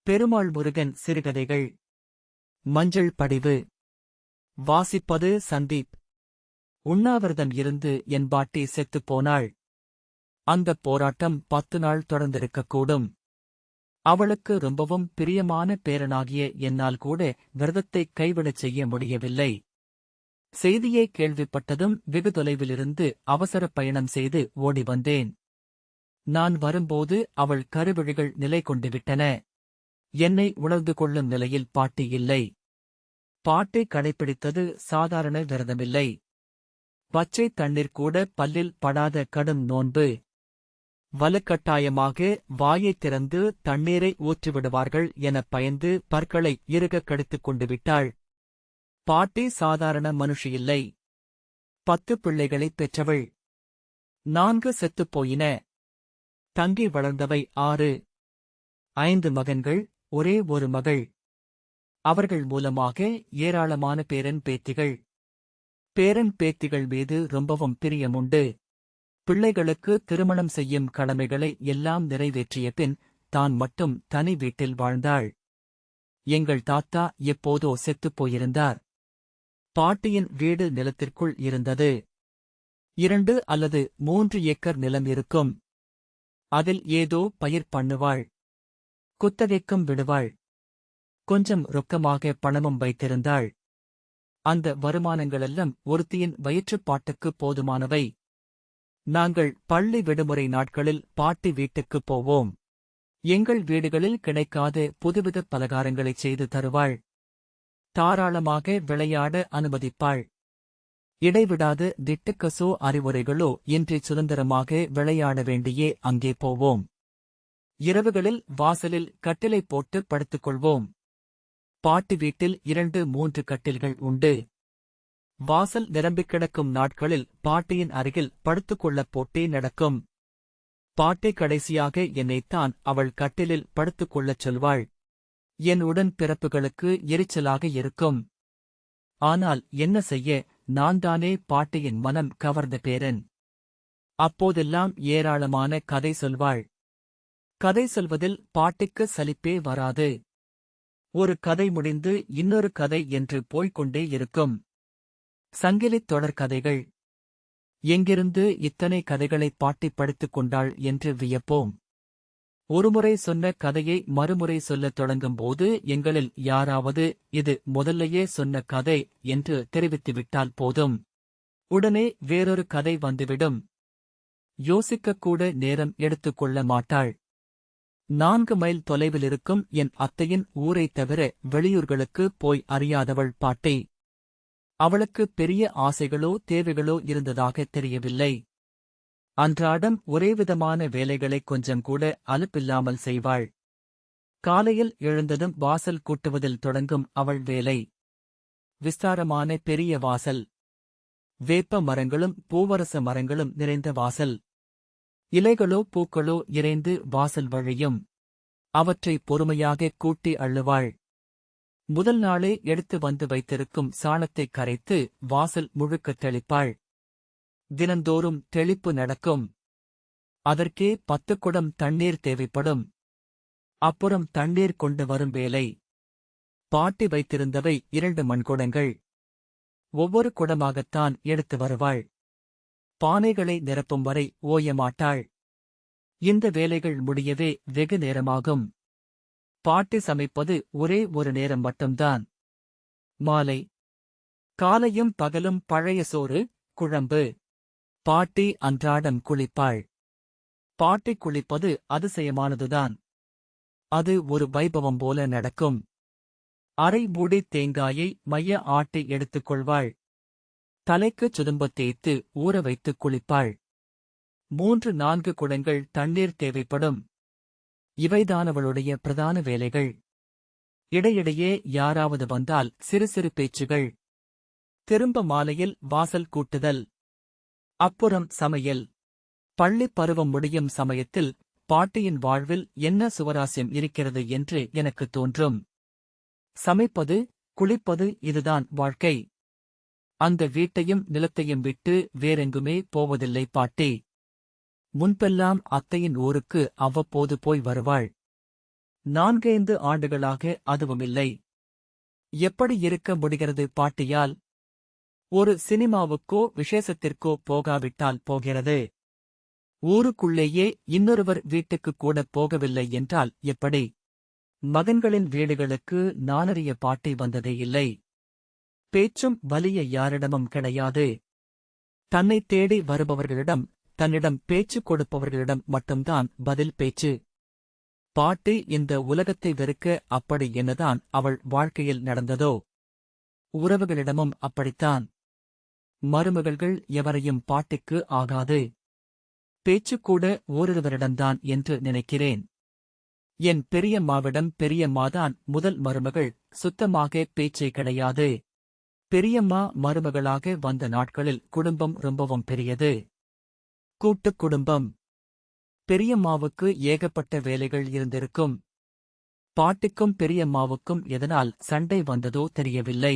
பெருமாள் முருகன் சிறுகதைகள். மஞ்சள் படிவு. வாசிப்பது சந்தீப். உண்ணாவிரதம் இருந்து என் பாட்டி செத்துப் போனாள். அந்தப் போராட்டம் 10 நாள் தொடர்ந்திருக்கக்கூடும். அவளுக்கு ரொம்பவும் பிரியமான பேரனாகிய என்னால் கூட விரதத்தைக் கைவிடச் செய்ய முடியவில்லை. செய்தியை கேள்விப்பட்டதும் வெகு தொலைவிலிருந்து அவசர பயணம் செய்து ஓடி வந்தேன். நான் வரும்போது அவள் கருவிழிகள் நிலை கொண்டுவிட்டன. என்னை உணர்ந்து கொள்ளும் நிலையில் பாட்டி இல்லை. பாட்டி கடைப்பிடித்தது சாதாரண விரதமில்லை. பச்சை தண்ணீர் கூட பல்லில் படாத கடும் நோன்பு. வலுக்கட்டாயமாக வாயைத் திறந்து தண்ணீரை ஊற்றிவிடுவார்கள் எனப் பயந்து பற்களை இறுகக் கடித்துக் கொண்டு விட்டாள். பாட்டி சாதாரண மனுஷியில்லை. 10 பிள்ளைகளைப் பெற்றவள். 4 செத்துப் போயின. தங்கி வளர்ந்தவை 6. 5 மகன்கள், ஒரே ஒரு மகள். அவர்கள் மூலமாக ஏராளமான பேரன் பேத்திகள். பேரன் பேத்திகள் மீது ரொம்பவும் பிரியமுண்டு. பிள்ளைகளுக்கு திருமணம் செய்யும் கடமைகளை எல்லாம் நிறைவேற்றிய பின் தான் மட்டும் தனி வீட்டில் வாழ்ந்தாள். எங்கள் தாத்தா எப்போதோ செத்துப் போயிருந்தார். பாட்டியின் வீடு நிலத்திற்குள் இருந்தது. 2 அல்லது 3 ஏக்கர் நிலம் இருக்கும். அதில் ஏதோ பயிர் பண்ணுவாள். குத்தகைக்கும் விடுவாள். கொஞ்சம் ரொக்கமாக பணமும் வைத்திருந்தாள். அந்த வருமானங்களெல்லாம் ஒருத்தியின் வயிற்றுப்பாட்டுக்குப் போதுமானவை. நாங்கள் பள்ளி விடுமுறை நாட்களில் பாட்டி வீட்டுக்குப் போவோம். எங்கள் வீடுகளில் கிடைக்காத புதுவித பலகாரங்களைச் செய்து தருவாள். தாராளமாக விளையாட அனுமதிப்பாள். இடைவிடாது திட்டுக்கசோ அறிவுரைகளோ இன்றி சுதந்திரமாக விளையாட வேண்டியே அங்கே போவோம். இரவுகளில் வாசலில் கட்டிலை போட்டு படுத்துக்கொள்வோம். பாட்டி வீட்டில் 2-3 கட்டில்கள் உண்டு. வாசல் நிரம்பிக் கிடக்கும் நாட்களில் பாட்டியின் அருகில் படுத்துக்கொள்ளப் போட்டே நடக்கும். பாட்டி கடைசியாக என்னைத்தான் அவள் கட்டிலில் படுத்துக்கொள்ளச் சொல்வாள். என் உடன் பிறப்புகளுக்கு எரிச்சலாக இருக்கும். ஆனால் என்ன செய்ய, நான்தானே பாட்டியின் மனம் கவர்ந்த பேரன். அப்போதெல்லாம் ஏராளமான கதை சொல்வாள். கதை சொல்வதில் பாட்டிக்கு சலிப்பே வராது. ஒரு கதை முடிந்து இன்னொரு கதை என்று போய்க்கொண்டே இருக்கும். சங்கிலித் தொடர் கதைகள். எங்கிருந்து இத்தனை கதைகளை பாட்டி படித்துக் கொண்டாள் என்று வியப்போம். ஒருமுறை சொன்ன கதையை மறுமுறை சொல்லத் தொடங்கும்போது எங்களில் யாராவது இது முதல்லையே சொன்ன கதை என்று தெரிவித்துவிட்டால் போதும். உடனே வேறொரு கதை வந்துவிடும். யோசிக்கக்கூட நேரம் எடுத்துக்கொள்ள மாட்டாள். 4 மைல் தொலைவிலிருக்கும் என் அத்தையின் ஊரைத் தவிர வெளியூர்களுக்கு போய் அறியாதவள் பாட்டி. அவளுக்கு பெரிய ஆசைகளோ தேவைகளோ இருந்ததாகத் தெரியவில்லை. அன்றாடம் ஒரேவிதமான வேலைகளை கொஞ்சம் கூட அலுப்பில்லாமல் செய்வாள். காலையில் எழுந்ததும் வாசல் கூட்டுவதில் தொடங்கும் அவள் வேலை. விஸ்தாரமான பெரிய வாசல். வேப்ப மரங்களும் பூவரச மரங்களும் நிறைந்த வாசல். இலைகளோ பூக்களோ இறைந்து வாசல் வழியும். அவற்றை பொறுமையாகக் கூட்டி அள்ளுவாள். முதல் நாளே எடுத்து வந்து வைத்திருக்கும் சாணத்தைக் கரைத்து வாசல் முழுக்கத் தெளிப்பாள். தினந்தோறும் தெளிப்பு நடக்கும். அதற்கே 10 குடம் தண்ணீர் தேவைப்படும். அப்புறம் தண்ணீர் கொண்டு வரும் வேலை. பாட்டி வைத்திருந்தவை 2 மண்குடங்கள். ஒவ்வொரு குடமாகத்தான் எடுத்து வருவாள். பானைகளை நிரப்பும் வரை ஓயமாட்டாள். இந்த வேலைகள் முடியவே வெகு நேரமாகும். பாட்டி சமைப்பது ஒரே ஒரு நேரம் மட்டும்தான். மாலை. காலையும் பகலும் பழைய சோறு, குழம்பு. பாட்டி அன்றாடம் குளிப்பாள். பாட்டி குளிப்பது அதிசயமானதுதான். அது ஒரு வைபவம் போல நடக்கும். அரை மூடி தேங்காயை மைய ஆட்டி எடுத்துக் கொள்வாள். தலைக்குச் சுதும்பத் தேய்த்து ஊற வைத்துக் குளிப்பாள். 3-4 குடங்கள் தண்ணீர் தேவைப்படும். இவைதானவளுடைய பிரதான வேலைகள். இடையிடையே யாராவது வந்தால் சிறு சிறு பேச்சுகள். திரும்ப மாலையில் வாசல் கூட்டுதல். அப்புறம் சமையல். பள்ளிப் பருவம் முடியும் சமயத்தில் பாட்டியின் வாழ்வில் என்ன சுவராசியம் இருக்கிறது என்று எனக்குத் தோன்றும். சமைப்பது, குளிப்பது, இதுதான் வாழ்க்கை. அந்த வீட்டையும் நிலத்தையும் விட்டு வேறெங்குமே போவதில்லை பாட்டி. முன்பெல்லாம் அத்தையின் ஊருக்கு அவ்வப்போது போய் வருவாள். 4 ஆண்டுகளாக அதுவுமில்லை. எப்படி இருக்க முடிகிறது பாட்டியால்? ஒரு சினிமாவுக்கோ விசேஷத்திற்கோ போகாவிட்டால் போகிறது. ஊருக்குள்ளேயே இன்னொருவர் வீட்டுக்கு கூட போகவில்லை என்றால் எப்படி? மகன்களின் வீடுகளுக்கு நானறிய பாட்டி வந்ததே இல்லை. பேச்சும் வலிய யாரிடமும் கிடையாது. தன்னை தேடி வருபவர்களிடம், தன்னிடம் பேச்சு கொடுப்பவர்களிடம் மட்டும்தான் பதில் பேச்சு. பாட்டி இந்த உலகத்தை வெறுக்க அப்படி என்னதான் அவள் வாழ்க்கையில் நடந்ததோ? உறவுகளிடமும் அப்படித்தான். மருமகள்கள் எவரையும் பாட்டிக்கு ஆகாது. பேச்சுக்கூட ஓரிருவரிடம்தான் என்று நினைக்கிறேன். என் பெரியம்மாவிடம் பெரியம்மாதான் முதல் மருமகள். சுத்தமாக பேச்சே கிடையாது. பெரியம்மா மருமகளாக வந்த நாட்களில் குடும்பம் ரொம்பவும் பெரியது. கூட்டுக் குடும்பம். பெரியம்மாவுக்கு ஏகப்பட்ட வேலைகள் இருந்திருக்கும். பாட்டிக்கும் பெரியம்மாவுக்கும் எதனால் சண்டை வந்ததோ தெரியவில்லை.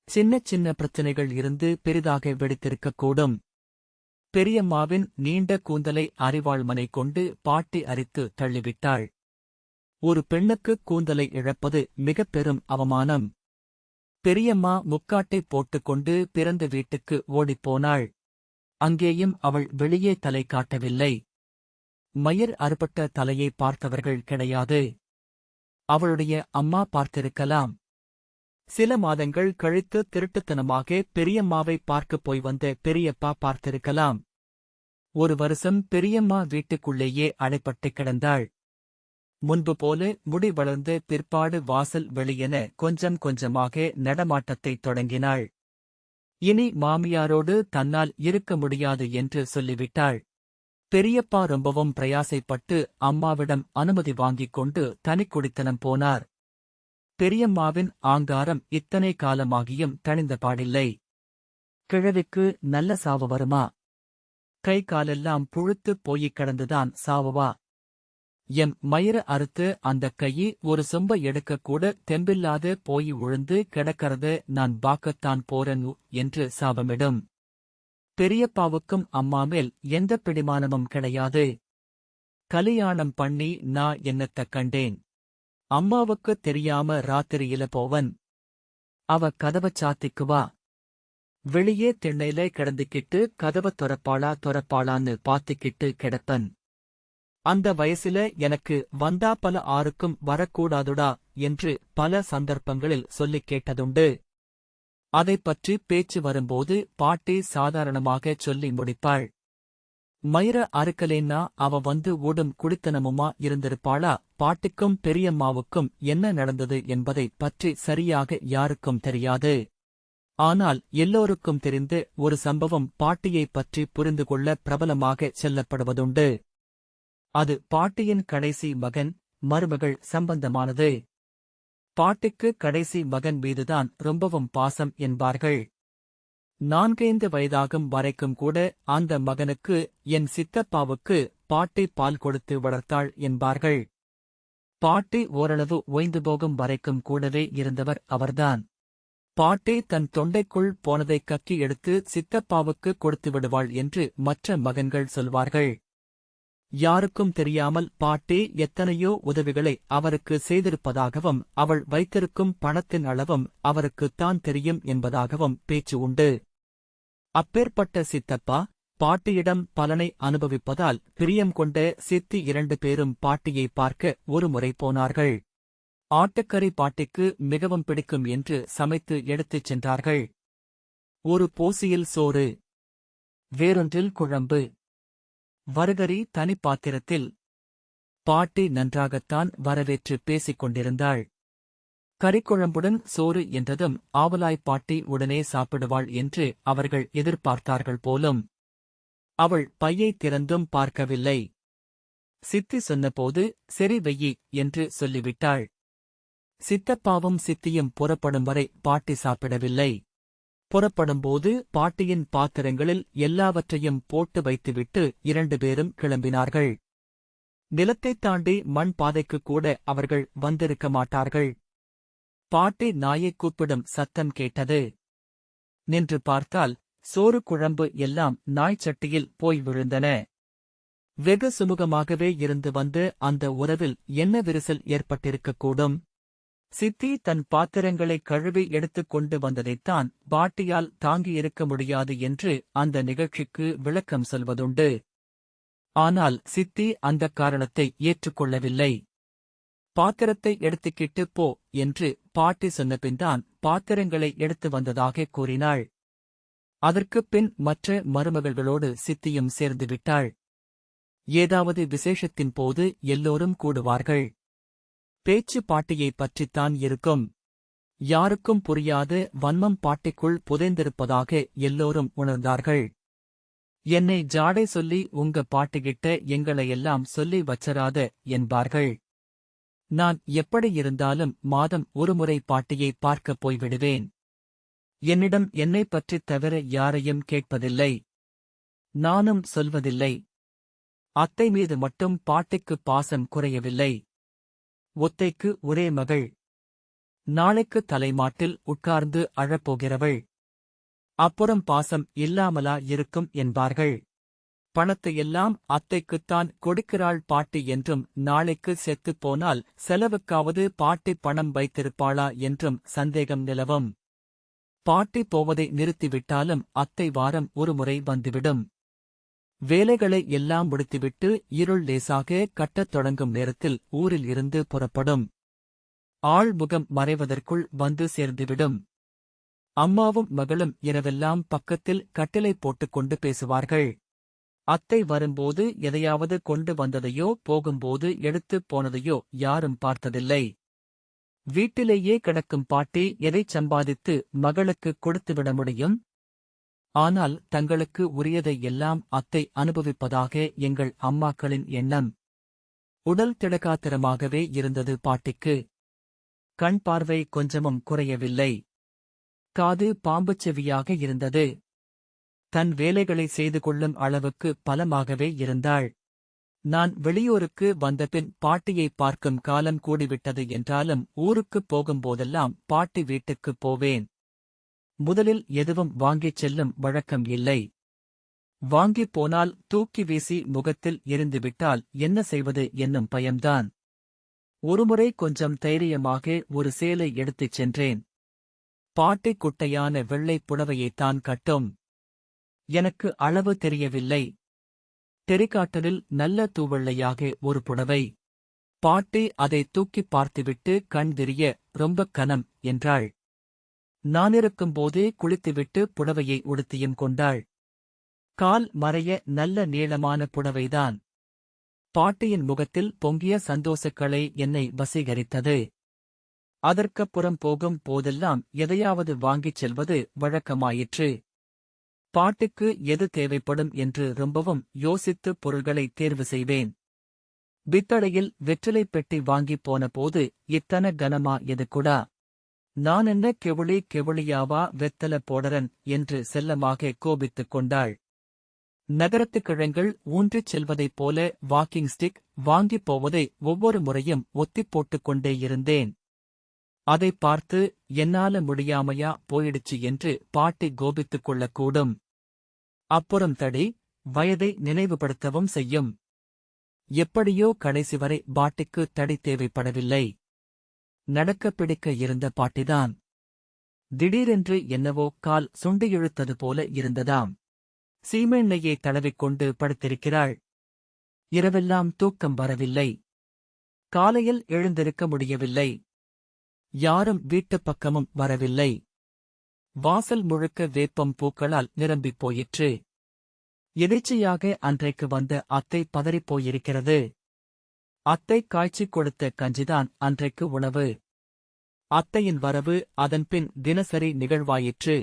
சின்ன சின்ன பிரச்சனைகள் இருந்து பெரிதாக வெடித்திருக்கக்கூடும். பெரியம்மாவின் நீண்ட கூந்தலை அரிவாள்மனை கொண்டு பாட்டி அரித்து தள்ளிவிட்டாள். ஒரு பெண்ணுக்கு கூந்தலை இழப்பது மிகப் பெரும் அவமானம். பெரியம்மா முக்காட்டை போட்டுக்கொண்டு பிறந்த வீட்டுக்கு ஓடிப்போனாள். அங்கேயும் அவள் வெளியே தலை காட்டவில்லை. மயிர் அறுபட்ட தலையை பார்த்தவர்கள் கிடையாது. அவளுடைய அம்மா பார்த்திருக்கலாம். சில மாதங்கள் கழித்து திருட்டுத்தனமாக பெரியம்மாவை பார்க்கப் போய் வந்த பெரியப்பா பார்த்திருக்கலாம். ஒரு வருஷம் பெரியம்மா வீட்டுக்குள்ளேயே அடைப்பட்டு கிடந்தாள். முன்பு போல முடி வளர்ந்த பிற்பாடு வாசல் வெளியென கொஞ்சம் கொஞ்சமாக நடமாட்டத்தைத் தொடங்கினாள். இனி மாமியாரோடு தன்னால் இருக்க முடியாது என்று சொல்லிவிட்டாள். பெரியப்பா ரொம்பவும் பிரயாசைப்பட்டு அம்மாவிடம் அனுமதி வாங்கிக் கொண்டு தனிக்குடித்தனம் போனார். பெரியம்மாவின் ஆங்காரம் இத்தனை காலமாகியும் தணிந்த பாடில்லை. கிழவிக்கு நல்ல சாவு வருமா? கை காலெல்லாம் புழுத்துப் போய்க் கிடந்துதான் சாவுவா? எம் மயிர அறுத்து அந்தக் கையி ஒரு சொம்ப எடுக்கக்கூட தெம்பில்லாத போய் உழுந்து கிடக்கறத நான் பாக்கத்தான் போறேன்னு என்று சாபமிடும். பெரியப்பாவுக்கும் அம்மாமேல் எந்த பிடிமானமும் கிடையாது. கலியாணம் பண்ணி நான் என்னத்தக் கண்டேன்? அம்மாவுக்குத் தெரியாம ராத்திரியில போவன். அவ கதவச் சாத்திக்குவா. வெளியே திண்ணையில கிடந்துக்கிட்டு கதவத் தொரப்பாளான்னு பாத்திக்கிட்டு கிடப்பன். அந்த வயசுல எனக்கு வந்தா பல ஆருக்கும் வரக்கூடாதுடா என்று பல சந்தர்ப்பங்களில் சொல்லிக் கேட்டதுண்டு. அதைப் பற்றி பேச்சு வரும்போது பாட்டி சாதாரணமாகச் சொல்லி முடிப்பாள். மயிர அறுக்கலேன்னா அவ வந்து ஓடும் குடித்தனமுமா இருந்திருப்பாளா? பாட்டிக்கும் பெரியம்மாவுக்கும் என்ன நடந்தது என்பதைப் பற்றி சரியாக யாருக்கும் தெரியாது. ஆனால் எல்லோருக்கும் தெரிந்து ஒரு சம்பவம் பாட்டியைப் பற்றி புரிந்து கொள்ள பிரபலமாகச் சொல்லப்படுவதுண்டு. அது பாட்டியின் கடைசி மகன், மருமகள் சம்பந்தமானது. பாட்டிக்கு கடைசி மகன் மீதுதான் ரொம்பவும் பாசம் என்பார்கள். 4 வயதாகும் வரைக்கும் கூட அந்த மகனுக்கு என் சித்தப்பாவுக்கு பாட்டி பால் கொடுத்து வளர்த்தாள் என்பார்கள். பாட்டி ஓரளவு ஓய்ந்து போகும் வரைக்கும் கூடவே இருந்தவர் அவர்தான். பாட்டி தன் தொண்டைக்குள் போனதைக் கக்கி எடுத்து சித்தப்பாவுக்கு கொடுத்து விடுவாள் என்று மற்ற மகன்கள் சொல்வார்கள். யாருக்கும் தெரியாமல் பாட்டி எத்தனையோ உதவிகளை அவருக்கு செய்திருப்பதாகவும் அவள் வைத்திருக்கும் பணத்தின் அளவும் அவருக்குத்தான் தெரியும் என்பதாகவும் பேச்சு உண்டு. அப்பேற்பட்ட சித்தப்பா பாட்டியிடம் பலனை அனுபவிப்பதால் பிரியம் கொண்ட சித்தி 2 பேரும் பாட்டியை பார்க்க ஒரு முறை போனார்கள். ஆட்டுக்கறி பாட்டிக்கு மிகவும் பிடிக்கும் என்று சமைத்து எடுத்துச் சென்றார்கள். ஒரு போசியில் சோறு, வேறொன்றில் குழம்பு, வறுகறி தனிப்பாத்திரத்தில். பாட்டி நன்றாகத்தான் வரவேற்று பேசிக் கொண்டிருந்தாள். கறிக்குழம்புடன் சோறு என்றதும் ஆவலாய் பாட்டி உடனே சாப்பிடுவாள் என்று அவர்கள் எதிர்பார்த்தார்கள் போலும். அவள் பையைத் திறந்தும் பார்க்கவில்லை. சித்தி சொன்னபோது சரி வெய்யி என்று சொல்லிவிட்டாள். சித்தப்பாவும் சித்தியும் புறப்படும் வரை பாட்டி சாப்பிடவில்லை. புறப்படும்போது பாட்டியின் பாத்திரங்களில் எல்லாவற்றையும் போட்டு வைத்துவிட்டு 2 பேரும் கிளம்பினார்கள். நிலத்தைத் தாண்டி மண் பாதைக்குக் கூட அவர்கள் வந்திருக்க மாட்டார்கள். பாட்டி நாயைக் கூப்பிடும் சத்தம் கேட்டது. நின்று பார்த்தால் சோறு குழம்பு எல்லாம் நாய்ச்சட்டியில் போய் விழுந்தன. வெகு சுமூகமாகவே இருந்து வந்து அந்த உறவில் என்ன விரிசல் ஏற்பட்டிருக்கக்கூடும்? சித்தி தன் பாத்திரங்களை கழுவி எடுத்துக் கொண்டு வந்ததைத்தான் பாட்டியால் தாங்கியிருக்க முடியாது என்று அந்த நிகழ்ச்சிக்கு விளக்கம் சொல்வதுண்டு. ஆனால் சித்தி அந்தக் காரணத்தை ஏற்றுக்கொள்ளவில்லை. பாத்திரத்தை எடுத்துக்கிட்டு போ என்று பாட்டி சொன்னபின்தான் பாத்திரங்களை எடுத்து வந்ததாக கூறினாள். அதற்குப் பின் மற்ற மருமகள்களோடு சித்தியும் சேர்ந்து விட்டாள். ஏதாவது விசேஷத்தின் போது எல்லோரும் கூடுவார்கள். பேச்சு பாட்டியைப் பற்றித்தான் இருக்கும். யாருக்கும் புரியாத வன்மம் பாட்டிக்குள் புதைந்திருப்பதாக எல்லோரும் உணர்ந்தார்கள். என்னை ஜாடை சொல்லி உங்க பாட்டிகிட்ட எங்களையெல்லாம் சொல்லி வச்சராத என்பார்கள். நான் எப்படி இருந்தாலும் மாதம் ஒருமுறை பாட்டியை பார்க்கப் போய்விடுவேன். என்னிடம் என்னைப் பற்றித் தவிர யாரையும் கேட்பதில்லை. நானும் சொல்வதில்லை. அத்தை மீது மட்டும் பாட்டிக்கு பாசம் குறையவில்லை. ஒத்தைக்கு ஒரே மகள். நாளைக்கு தலைமாட்டில் உட்கார்ந்து அழப்போகிறவள். அப்புறம் பாசம் இல்லாமலா இருக்கும் என்பார்கள். பணத்தையெல்லாம் அத்தைக்குத்தான் கொடுக்கிறாள் பாட்டி என்றும் நாளைக்கு செத்துப் போனால் செலவுக்காவது பாட்டி பணம் வைத்திருப்பாளா என்றும் சந்தேகம் நிலவும். பாட்டி போவதை நிறுத்திவிட்டாலும் அத்தை வாரம் ஒருமுறை வந்துவிடும். வேலைகளை எல்லாம் முடித்துவிட்டு இருள் லேசாக கட்டத் தொடங்கும் நேரத்தில் ஊரில் இருந்து புறப்படும். ஆள்முகம் மறைவதற்குள் வந்து சேர்ந்துவிடும். அம்மாவும் மகளும் இரவெல்லாம் பக்கத்தில் கட்டிலை போட்டுக்கொண்டு பேசுவார்கள். அத்தை வரும்போது எதையாவது கொண்டு வந்ததையோ போகும்போது எடுத்துப் போனதையோ யாரும் பார்த்ததில்லை. வீட்டிலேயே கிடக்கும் பாட்டி எதைச் சம்பாதித்து மகளுக்கு கொடுத்துவிட முடியும்? ஆனால் தங்களுக்கு உரியதை எல்லாம் அத்தை அனுபவிப்பதாக எங்கள் அம்மாக்களின் எண்ணம். உடல் திடகாத்திரமாகவே இருந்தது பாட்டிக்கு. கண் பார்வை கொஞ்சமும் குறையவில்லை. காது பாம்புச் செவியாக இருந்தது. தன் வேலைகளை செய்து கொள்ளும் அளவுக்கு பலமாகவே இருந்தாள். நான் வெளியூருக்கு வந்தபின் பாட்டியை பார்க்கும் காலம் கூடிவிட்டது என்றாலும் ஊருக்குப் போகும்போதெல்லாம் பாட்டி வீட்டுக்குப் போவேன். முதலில் எதுவும் வாங்கிச் செல்லும் வழக்கம் இல்லை. வாங்கிப் போனால் தூக்கி வீசி முகத்தில் எரிந்துவிட்டால் என்ன செய்வது என்னும் பயம்தான். ஒருமுறை கொஞ்சம் தைரியமாக ஒரு சேலை எடுத்துச் சென்றேன். பாட்டி குட்டையான வெள்ளைப் புடவையைத்தான் கட்டும். எனக்கு அளவு தெரியவில்லை. தெரிகாட்டலில் நல்ல தூவெள்ளையாக ஒரு புடவை. பாட்டி அதை தூக்கிப் பார்த்துவிட்டு கண் விரிய ரொம்பக் கனம் என்றாள். நானிருக்கும்போதே குளித்துவிட்டு புடவையை உடுத்தியும் கொண்டாள். கால் மறைய நல்ல நீளமான புடவைதான். பாட்டியின் முகத்தில் பொங்கிய சந்தோஷக்களை என்னை வசீகரித்தது. அதற்கப்புறம் போகும் போதெல்லாம் எதையாவது வாங்கிச் செல்வது வழக்கமாயிற்று. பாட்டிக்கு எது தேவைப்படும் என்று ரொம்பவும் யோசித்து பொருள்களை தேர்வு செய்வேன். பித்தளையில் வெற்றிலைப் பெட்டி வாங்கிப் போன போது இத்தனை கனமா எது கூடா? நான் என்ன கெவுளியாவா வெத்தல போடரன் என்று செல்லமாக கோபித்துக் கொண்டாள். நகரத்துக் கிழங்கள் ஊன்றிச் செல்வதைப் போல வாக்கிங் ஸ்டிக் வாங்கிப் போவதை ஒவ்வொரு முறையும் ஒத்திப் போட்டுக் கொண்டே இருந்தேன். அதைப் பார்த்து என்னால முடியாமையா போயிடுச்சு என்று பாட்டி கோபித்துக் கொள்ளக்கூடும். அப்புறம் தடி வயதை நினைவுபடுத்தவும் செய்யும். எப்படியோ கடைசி வரை பாட்டிக்கு தடி தேவைப்படவில்லை. நடக்க பிடிக்க இருந்த பாட்டிதான். திடீரென்று என்னவோ கால் சுண்டி இழுத்தது போல இருந்ததாம். சீமெண்ணெயை தடவிக்கொண்டு படுத்திருக்கிறாள். இரவெல்லாம் தூக்கம் வரவில்லை. காலையில் எழுந்திருக்க முடியவில்லை. யாரும் வீட்டுப் பக்கமும் வரவில்லை. வாசல் முழுக்க வேப்பம் பூக்களால் நிரம்பிப் போயிற்று. எதேச்சையாக அன்றைக்கு வந்த அத்தை பதறிப்போயிருக்கிறது. அத்தை காய்ச்சிக் கொடுத்த கஞ்சிதான் அன்றைக்கு உணவு. அத்தையின் வரவு அதன்பின் தினசரி நிகழ்வாயிற்று.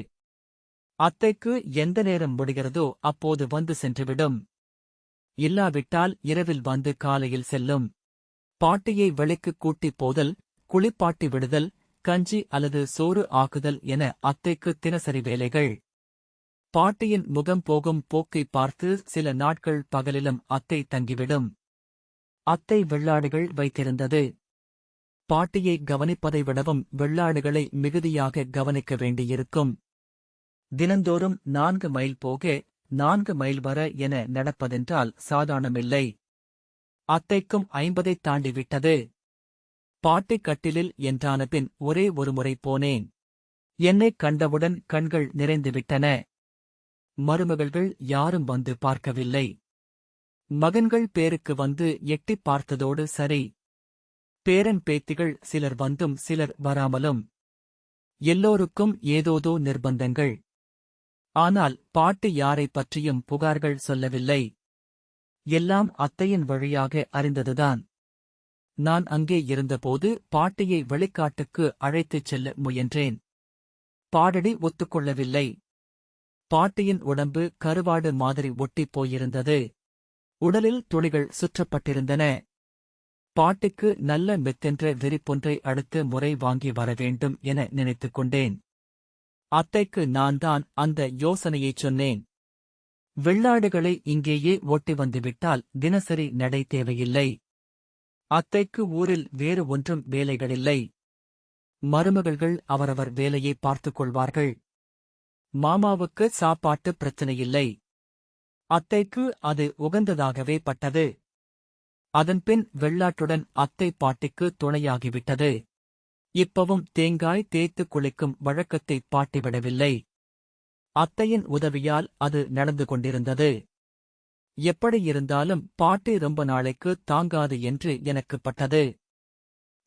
அத்தைக்கு எந்த நேரம் முடிகிறதோ அப்போது வந்து சென்றுவிடும். இல்லாவிட்டால் இரவில் வந்து காலையில் செல்லும். பாட்டியை வெளிக்குக் கூட்டிப் போதல், குளிப்பாட்டி விடுதல், கஞ்சி அல்லது சோறு ஆக்குதல் என அத்தைக்கு தினசரி வேலைகள். பாட்டியின் முகம் போகும் போக்கைப் பார்த்து சில நாட்கள் பகலிலும் அத்தை தங்கிவிடும். அத்தை வெள்ளாடுகள் வைத்திருந்தது. பாட்டியை கவனிப்பதை விடவும் வெள்ளாடுகளை மிகுதியாக கவனிக்க வேண்டியிருக்கும். தினந்தோறும் 4 மைல் போக 4 மைல் வர என நடப்பதென்றால் சாதாரணமில்லை. அத்தைக்கும் 50 தாண்டிவிட்டது. பாட்டி கட்டிலில் என்றானபின் ஒரே ஒருமுறை போனேன். என்னைக் கண்டவுடன் கண்கள் நிறைந்துவிட்டன. மருமகள்கள் யாரும் வந்து பார்க்கவில்லை. மகன்கள் பேருக்கு வந்து எட்டிப் பார்த்ததோடு சரி. பேரன் பேத்திகள் சிலர் வந்தும் சிலர் வராமலும். எல்லோருக்கும் ஏதோதோ நிர்பந்தங்கள். ஆனால் பாட்டி யாரைப் பற்றியும் புகார்கள் சொல்லவில்லை. எல்லாம் அத்தையின் வழியாக அறிந்ததுதான். நான் அங்கே இருந்தபோது பாட்டியை வெளிக்காட்டுக்கு அழைத்துச் செல்ல முயன்றேன். பாடடி ஒத்துக்கொள்ளவில்லை. பாட்டியின் உடம்பு கருவாடு மாதிரி ஒட்டிப் போயிருந்தது. உடலில் துளிகள் சுற்றப்பட்டிருந்தன. பாட்டிக்கு நல்ல மெத்தென்ற விரிப்பொன்றை அடுத்த முறை வாங்கி வரவேண்டும் என நினைத்துக் கொண்டேன். அத்தைக்கு நான் தான் அந்த யோசனையைச் சொன்னேன். வெள்ளாடுகளை இங்கேயே ஓட்டி வந்துவிட்டால் தினசரி நடை தேவையில்லை. அத்தைக்கு ஊரில் வேறு ஒன்றும் வேலைகளில்லை. மருமகள்கள் அவரவர் வேலையை பார்த்துக் கொள்வார்கள். மாமாவுக்கு சாப்பாட்டு பிரச்சனையில்லை. அத்தைக்கு அது உகந்ததாகவே பட்டது. அதன்பின் வெள்ளாட்டுடன் அத்தை பாட்டிக்கு துணையாகிவிட்டது. இப்பவும் தேங்காய் தேய்த்து குளிக்கும் வழக்கத்தை பாட்டி விடவில்லை. அத்தையின் உதவியால் அது நடந்து கொண்டிருந்தது. எப்படியிருந்தாலும் பாட்டி ரொம்ப நாளைக்கு தாங்காது என்று எனக்குப் பட்டது.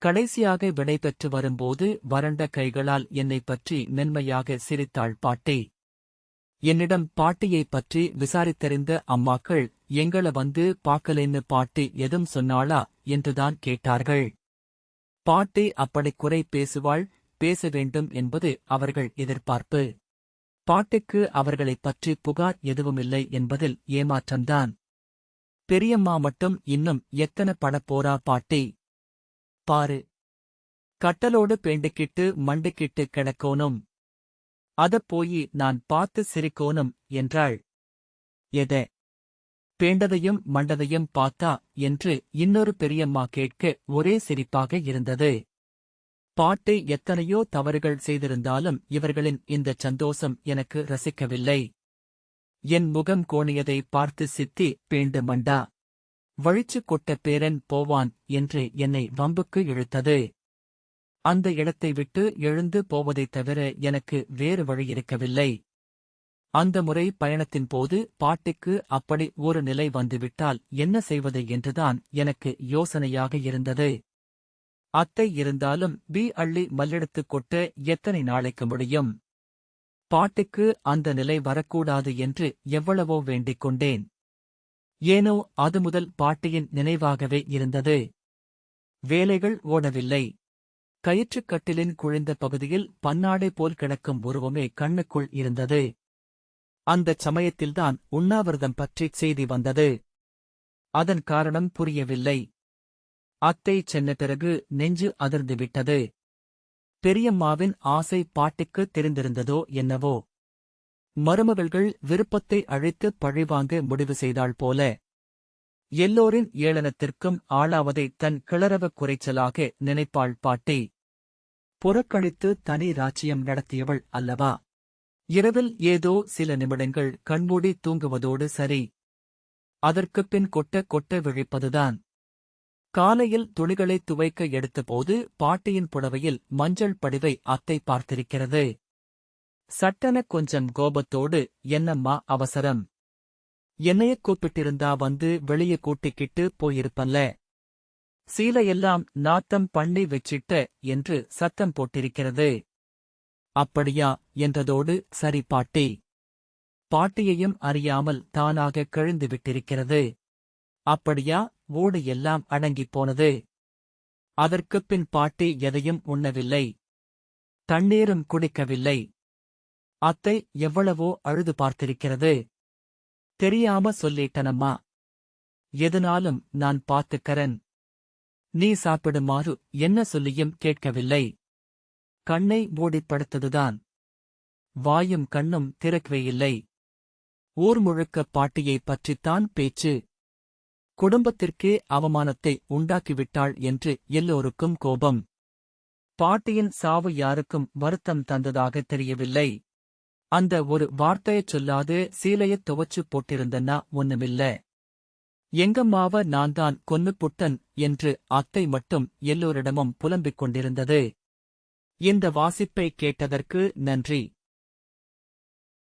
கடைசியாக விடை பெற்று வரும்போது வறண்ட கைகளால் என்னைப் பற்றி மென்மையாக சிரித்தாள் பாட்டி. என்னிடம் பாட்டியைப் பற்றி விசாரித்தறிந்த அம்மாக்கள் எங்கள வந்து பாக்கலேன்னு பாட்டி எதும் சொன்னாளா என்றுதான் கேட்டார்கள். பாட்டி அப்படி குறை பேசுவாள், பேச வேண்டும் என்பது அவர்கள் எதிர்பார்ப்பு. பாட்டிக்கு அவர்களைப் பற்றி புகார் எதுவுமில்லை என்பதில் ஏமாற்றம்தான். பெரியம்மா மட்டும் இன்னும் எத்தனை படப்போரா பாட்டி. பாரு, கட்டலோடு பேண்டிக்கிட்டு மண்டிக்கிட்டு கிடக்கோனும். அதப் போயி நான் பார்த்து சிரிக்கோனும் என்றாள். எத? பேண்டதையும் மண்டதையும் பார்த்தா என்று இன்னொரு பெரியம்மா கேட்க ஒரே சிரிப்பாக இருந்தது. பாட்டி எத்தனையோ தவறுகள் செய்திருந்தாலும் இவர்களின் இந்தச் சந்தோஷம் எனக்கு ரசிக்கவில்லை. என் முகம் கோணியதை பார்த்து சித்தி பேண்டு மண்டா, வழிச்சு கொட்ட பேரன் போவான் என்று என்னை வம்புக்கு இழுத்தது. அந்த இடத்தை விட்டு எழுந்து போவதைத் தவிர எனக்கு வேறு வழி இருக்கவில்லை. அந்த முறை பயணத்தின் போது பாட்டிக்கு அப்படி ஒரு நிலை வந்துவிட்டால் என்ன செய்வது என்றுதான் எனக்கு யோசனையாக இருந்தது. அத்தை இருந்தாலும் அள்ளி மல்லெடுத்துக் கொட்ட எத்தனை நாளைக்கு முடியும்? பாட்டிக்கு அந்த நிலை வரக்கூடாது என்று எவ்வளவோ வேண்டிக் கொண்டேன். ஏனோ அது முதல் பாட்டியின் நினைவாகவே இருந்தது. வேலைகள் ஓடவில்லை. கயிற்றுக்கட்டிலின் குழிந்த பகுதியில் பன்னாடை போல் கிடக்கும் உருவமே கண்ணுக்குள் இருந்தது. அந்தச் சமயத்தில்தான் உண்ணாவிரதம் பற்றிச் செய்தி வந்தது. அதன் காரணம் புரியவில்லை. அத்தை சென்ன பிறகு நெஞ்சு அதிர்ந்துவிட்டது. பெரியம்மாவின் ஆசை பாட்டிக்கு தெரிந்திருந்ததோ என்னவோ. மருமகள்கள் விருப்பத்தை அழித்துப் பழிவாங்க முடிவு செய்தாள் போல. எல்லோரின் ஏளனத்திற்கும் ஆளாவதை தன் கிளறவக் குறைச்சலாக நினைப்பாள் பாட்டி. புறக்கணித்து தனி ராச்சியம் நடத்தியவள் அல்லவா? இரவில் ஏதோ சில நிமிடங்கள் கண்மூடி தூங்குவதோடு சரி. அதற்குப் பின் கொட்ட கொட்ட விழிப்பதுதான். காலையில் துணிகளை துவைக்க எடுத்தபோது பாட்டியின் புடவையில் மஞ்சள் படிவை அத்தை பார்த்திருக்கிறது. சட்டென கொஞ்சம் கோபத்தோடு, என்னம்மா அவசரம்? என்னையக் கூப்பிட்டிருந்தா வந்து வெளியே கூட்டிக்கிட்டு போயிருப்பல்ல. சீலையெல்லாம் நாத்தம் பண்ணி வச்சிட்ட என்று சத்தம் போட்டிருக்கிறது. அப்படியா என்றதோடு, சரி பாட்டி. பாட்டியையும் அறியாமல் தானாக கிழிந்து விட்டிருக்கிறது. அப்படியா? ஓடு எல்லாம் அடங்கிப் போனது. அதற்குப் பின் பாட்டி எதையும் உண்ணவில்லை. தண்ணீரும் குடிக்கவில்லை. அத்தை எவ்வளவோ அழுது பார்த்திருக்கிறது. தெரியாம சொல்லிட்டனம்மா. எதுனாலும் நான் பார்த்துக்கறன். நீ சாப்பிடுமாறு என்ன சொல்லியும் கேட்கவில்லை. கண்ணை மூடிப் படுத்ததுதான். வாயும் கண்ணும் திறக்கவேயில்லை. ஊர் முழுக்க பாட்டியைப் பற்றித்தான் பேச்சு. குடும்பத்திற்கே அவமானத்தை உண்டாக்கிவிட்டாள் என்று எல்லோருக்கும் கோபம். பாட்டியின் சாவு யாருக்கும் வருத்தம் தந்ததாக தெரியவில்லை. அந்த ஒரு வார்த்தையச் சொல்லாது சீலையத் துவச்சு போட்டிருந்தன்னா ஒண்ணுமில்ல. எங்கம்மாவ நான்தான் கொன்னுப்புட்டன் என்று அத்தை மட்டும் எல்லோரிடமும் புலம்பிக் கொண்டிருந்தது. இந்த வாசிப்பை கேட்டதற்கு நன்றி.